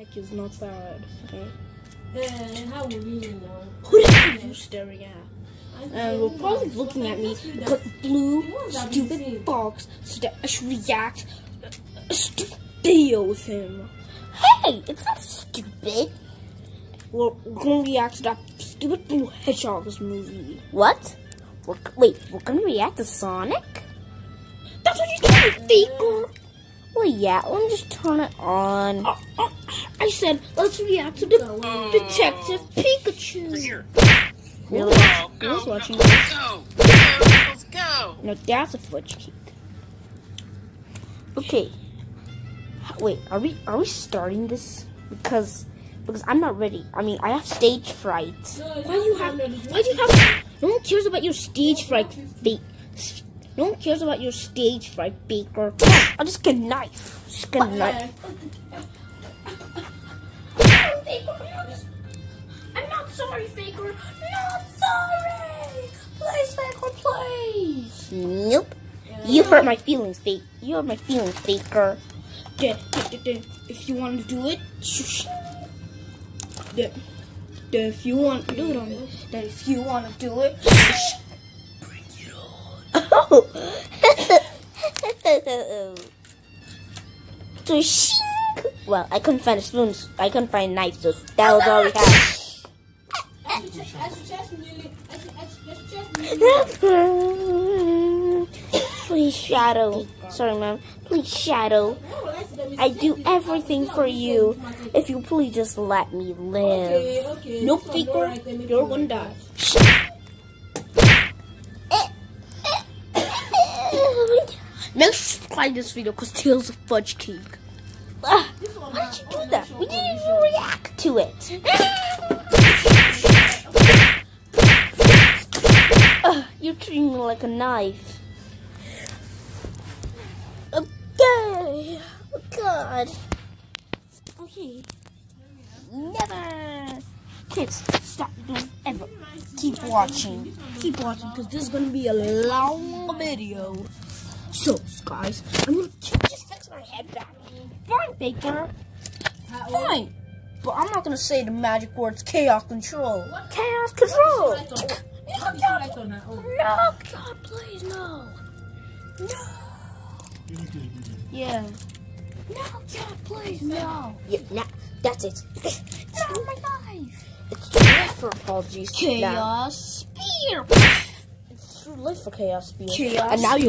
Heck is not bad. Okay. How will you know? Who the hell are you staring at? And we're probably looking at me because blue stupid box so that I should react a stupid video with him. Hey, it's not stupid. We're gonna react to that stupid blue hedgehog's movie. What? We're gonna react to Sonic? That's what you told me, faker. Well, yeah, let me just turn it on. I said, let's react to the Detective Pikachu. Really? Who's watching Let's this? go! Let's go! No, that's a fudge cake. Okay. Wait, are we starting this? Because I'm not ready. I mean, I have stage fright. Why do you have? No one cares about your stage fright, No one cares about your stage fright, Baker. I'll just get a knife. Just get a knife. I'm not sorry, Faker. Not sorry. Please, Faker, please. Nope. You hurt my feelings, Faker. You hurt my feelings, Faker. If you want to do it, shush. If you want to do it on me, then if you want to do it, shush. Bring it on. Oh. Well, I couldn't find spoons. I couldn't find knives, so that was all we had. Please, Shadow. Sorry, Mom. Please, Shadow. I do everything for you. If you please just let me live. Nope, Faker. You're gonna die. Make sure to like this video because Tails a fudge cake. Why did you do that? We didn't even react to it. You're treating me like a knife. Okay. Oh, God. Okay. Never. Kids, stop. Don't ever. Keep watching. Keep watching because this is gonna be a long video. So, guys, I'm gonna just fix my head back. Fine, Baker. Fine. But I'm not gonna say the magic words chaos control. Chaos control. No, God, please, no. No. Yeah. No, God, please, no. Yeah, now, that's it. No, my knife. It's too late for apologies. Chaos spear. It's too late for chaos spear. Chaos And now you